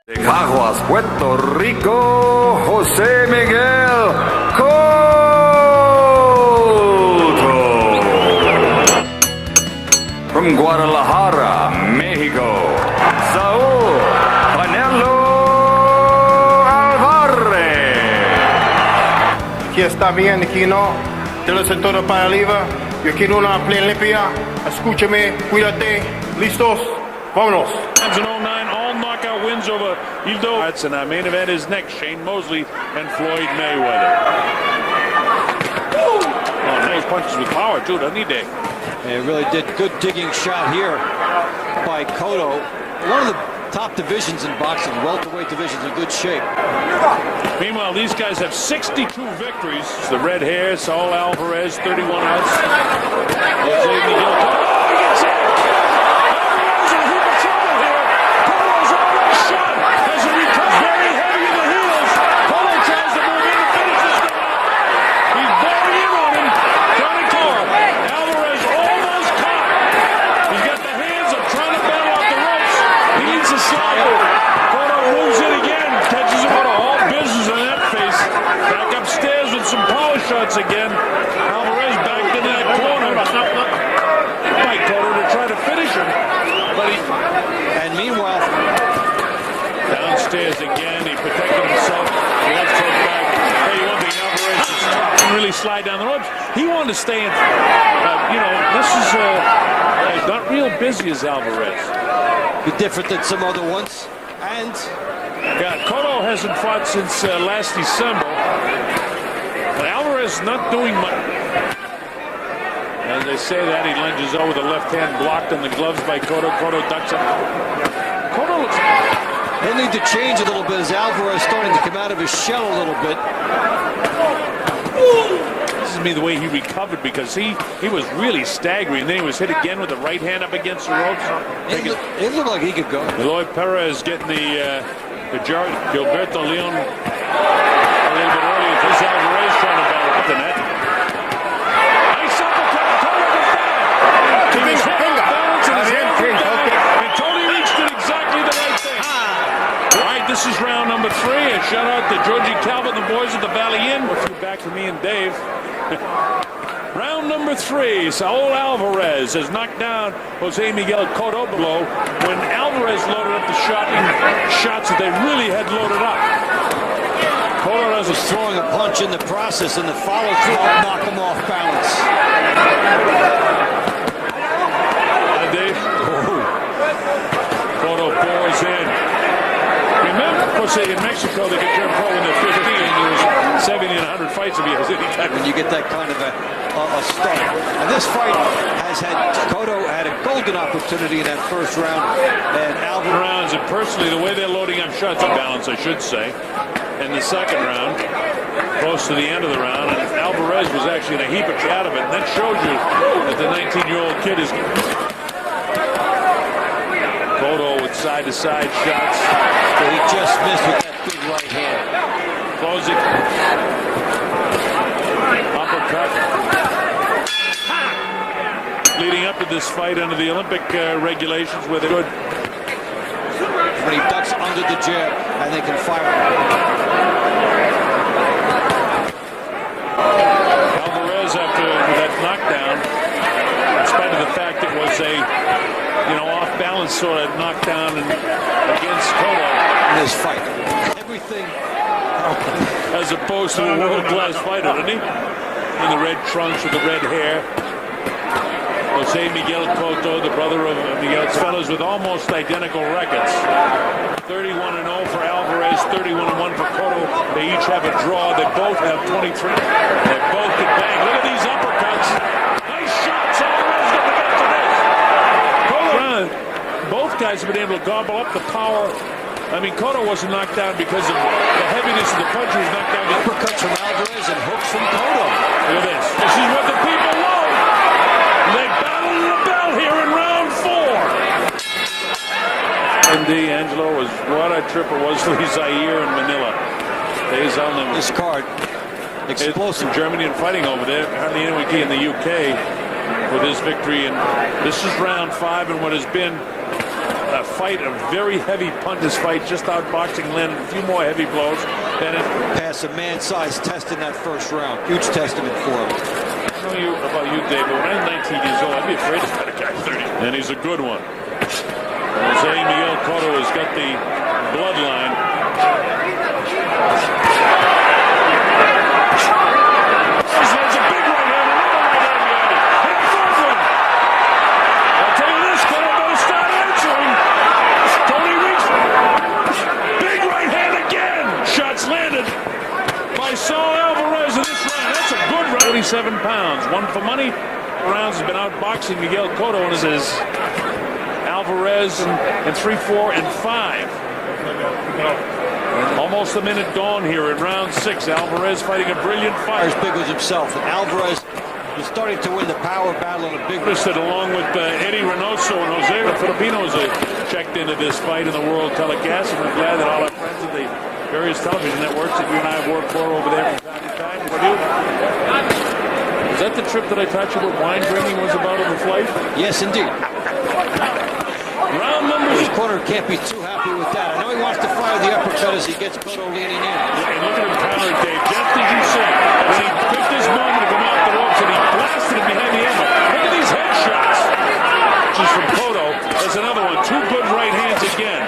De Caguas, Puerto Rico, José Miguel Cotto. From Guadalajara, Mexico, Saul, Canelo Alvarez. Aquí está bien, aquí no. De la cintura para arriba. Yo quiero una pelea limpia. Escúchame, cuídate. ¿Listos? Vámonos. 09, all knockout wins over Hildo. And our main event is next, Shane Mosley and Floyd Mayweather. Oh, nice punches with power too, doesn't he, Dave? It really did. Good digging shot here by Cotto. One of the top divisions in boxing, welterweight divisions, in good shape. Meanwhile, these guys have 62 victories. It's the red hair, Saul Alvarez, 31 outs. Jose Miguel Cotto. Oh, he gets it! Alvarez in a heap of trouble here. Cotto's almost shot as he recovers very heavy in the heels. Cotto tries to move in to finish this guy up. He's bearing in on him, trying to kill him. Alvarez almost caught. He's got the hands up, trying to bail off the ropes. He needs a slide. Cotto moves in again, catches him out of all business in that face. Back upstairs with some power shots again. Alvarez back in that corner. By Cotto to try to finish him. But he... And meanwhile, downstairs again, he protected himself. Left hook back. Hey, one thing, Alvarez is tough and really slide down the ropes. He wanted to stay in. This is not real busy as Alvarez. be different than some other ones. And yeah, Cotto hasn't fought since last December. But Alvarez not doing much. As they say that, he lunges over the left hand, blocked in the gloves by Cotto. Cotto ducks it. Cotto looks... he'll need to change a little bit as Alvarez starting to come out of his shell a little bit. This is the way he recovered, because he was really staggering. And then he was hit again with the right hand up against the ropes. It looked like he could go. Eloy Perez getting the Gilberto Leon a little bit early. This Alvarez trying to battle up the net. Nice uppercut. Cotto was down. He was hit off balance and his hand went down. And Tony reached it exactly the right thing. All right, this is round number 3. And shout out to Georgie Calvert and the boys at the Valley Inn. A few back for me and Dave. Round number 3, Saul Alvarez has knocked down Jose Miguel Cotto below when Alvarez loaded up the shots that they really had loaded up. Cotto Was throwing a punch in the process, and the follow-through knocked him off balance. Dave. Cotto pours in. Remember, of course, in Mexico, they get turned pro when they're 15. There's 70 and 100 fights if he has any time. When you get that kind of a start. And this fight has had Cotto had a golden opportunity in that first round. And Alvarez rounds, and personally, the way they're loading up shots of balance, I should say, in the second round, close to the end of the round, and Alvarez was actually in a heap out of it. And that shows you that the 19-year-old kid is... Cotto with side-to-side shots. But he just missed with that big right hand. Closing. Uppercut. Leading up to this fight under the Olympic regulations where they're good. When he ducks under the jab and they can fire. Alvarez, after that knockdown, in spite of the fact it was a off-balance sort of knockdown against Cotto. In this fight. Everything. As opposed to a world-class fighter, didn't he? In the red trunks with the red hair. Jose Miguel Cotto, the brother of Miguel's fellows with almost identical records. 31-0 for Alvarez, 31-1 for Cotto. They each have a draw. They both have 23. They both can bang. Look at these uppercuts. Nice shots. Alvarez got the best of this. Cotto, both guys have been able to gobble up the power. I mean, Cotto wasn't knocked down because of the heaviness of the punch. He was knocked down. Uppercuts from Alvarez and hooks from Cotto. Look at this. This is what the people love. They battle in the bell here in round 4. And D'Angelo was what a trip it was for Zaire in Manila. This card, explosive. Germany and fighting over there. Hardly anyone in the UK with his victory. And this is round 5 and what has been a a fight, a very heavy punches fight, just outboxing, landed a few more heavy blows. Then it passed a man-sized test in that first round. Huge testament for him. I don't know about you, Dave, but when I was 19 years old, I'd be afraid to fight a guy 30. And he's a good one. Jose Miguel Cotto has got the bloodline. There's a big right hand, another right hand behind it. And a fourth one. I'll tell you this, Cotto better start answering. Tony reached. Big right hand again. Shots landed by Saul Alvarez in this round. That's a good round. 47 pounds. One for money. Rounds has been outboxing Miguel Cotto, and this is Alvarez in 3, 4, and 5. Almost a minute gone here in round 6. Alvarez fighting a brilliant fight. As big as himself, and Alvarez is starting to win the power battle in a big. Along with Eddie Reynoso and Jose, the Filipinos checked into this fight in the world telecast, and we're glad that all our friends at the various television networks that you and I have worked for over there from time to time. What do you? Is that the trip that I taught you what wine drinking was about on the flight? Yes, indeed. Round number. His corner can't be too happy with that. I know he wants to fire the uppercut as he gets Cotto leaning in. And look at him counter, Dave, just as you said. When he picked this moment to come off the ropes and he blasted it behind the elbow. Look at these headshots. Just from Cotto. There's another one. 2 good right hands again.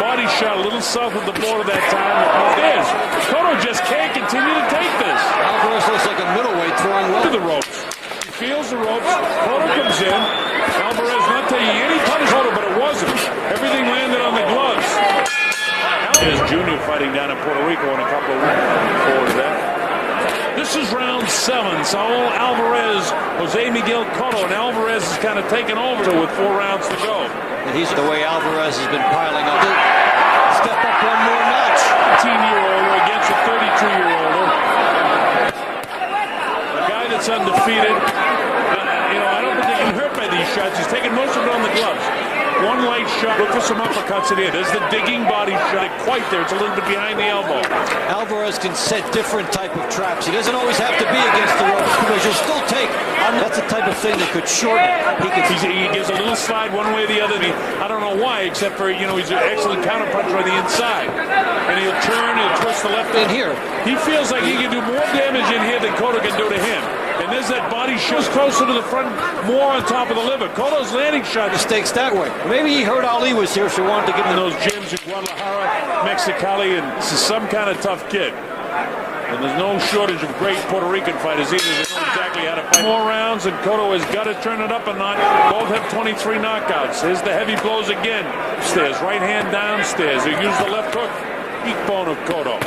Body shot a little south of the border that time. There's Cotto just can't continue to take this. Alvarez looks like a middleweight throwing well. To the ropes. He feels the ropes. Cotto comes in. Alvarez not taking any punch, but it wasn't. Everything landed on the gloves. There's Junior fighting down in Puerto Rico in a couple of weeks before that. This is round 7. Saul Alvarez, Jose Miguel Cotto, and Alvarez is kind of taking over with 4 rounds to go. And he's the way Alvarez has been piling up. Step up one more notch. 18-year-older against a 32-year-older. A guy that's undefeated. I don't think they can hurt by these shots. He's taking most of it on the gloves. One light shot. Look for some uppercuts in here. There's the digging body shot. Quite there. It's a little bit behind the elbow. Alvarez can set different type of traps. He doesn't always have to be against the ropes because you'll still take. That's the type of thing that could shorten it. He gives a little slide one way or the other. I don't know why, except for, he's an excellent counterpuncher on the inside. And he'll turn, he'll twist the left in here. He feels like he can do more damage in here than Cotto can do to him. And there's that body shot closer to the front, more on top of the liver. Cotto's landing shot mistakes that way. Maybe he heard Ali was here, so he wanted to give him those gyms in Guadalajara, Mexicali, and this is some kind of tough kid. And there's no shortage of great Puerto Rican fighters either. They know exactly how to fight. More rounds, and Cotto has got to turn it up a notch. Both have 23 knockouts. Here's the heavy blows again. Upstairs, right hand downstairs. He used the left hook. Cheek bone of Cotto.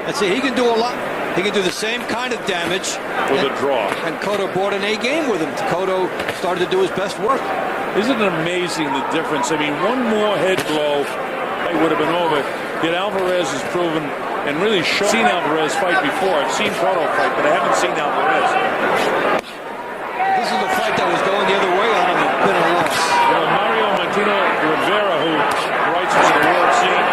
Let's see, he can do a lot. He can do the same kind of damage with a draw. And Cotto brought an A game with him. Cotto started to do his best work. Isn't it amazing the difference? I mean, one more head blow, it would have been over. Yet Alvarez has proven and really shown. I've seen Alvarez fight before. I've seen Cotto fight, but I haven't seen Alvarez. This is a fight that was going the other way on him. It's been a loss. Mario Martino Rivera, who writes into the world scene,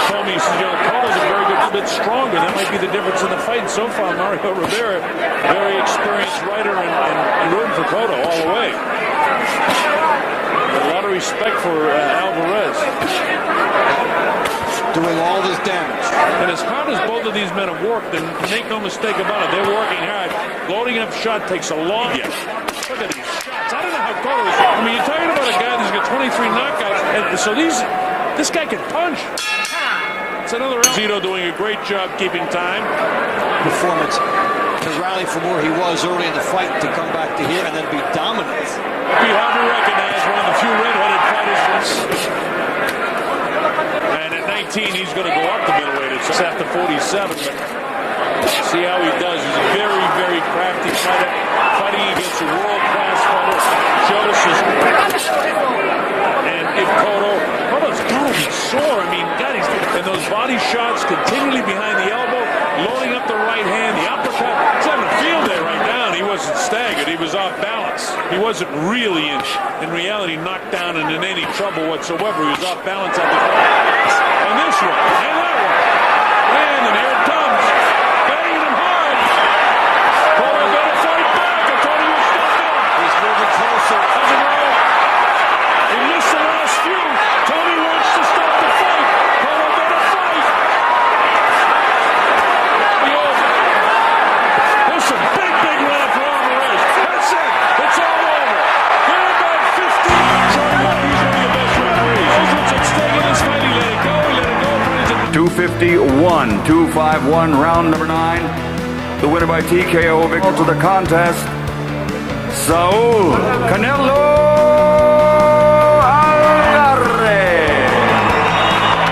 told me, he says, Cotto's a very good bit stronger. That might be the difference in the fight. And so far, Mario Rivera, very experienced writer and rooting for Cotto all the way. A lot of respect for Alvarez. Doing all this damage. And as hard as both of these men have worked, and make no mistake about it, they're working hard. Loading up shot takes a long. Look at these shots. I don't know how Cotto is. I mean, you're talking about a guy that's got 23 knockouts, and so this guy can punch. It's another Zito doing a great job keeping time. Performance to rally from where he was early in the fight to come back to here and then be dominant. Be hard to recognize one of the few red-headed fighters. And at 19, he's going to go up to middleweight. It's after 47. But see how he does. He's a very, very crafty fighter. Fighting against a world-class fighter. Shows his. And if Cotto's got to be sore. I mean, God, and those body shots continually behind the elbow, loading up the right hand, the uppercut. He's having a field day right now, and he wasn't staggered. He was off balance. He wasn't really in reality knocked down and in any trouble whatsoever. He was off balance at the and this one, and that one. And there it comes. Banging him hard. Cotto better fight back. I told him to stop him. He's moving closer. Doesn't know. He missed the last few. Tony 251, 251, round number 9. The winner by TKO victor to the contest, Saul Canelo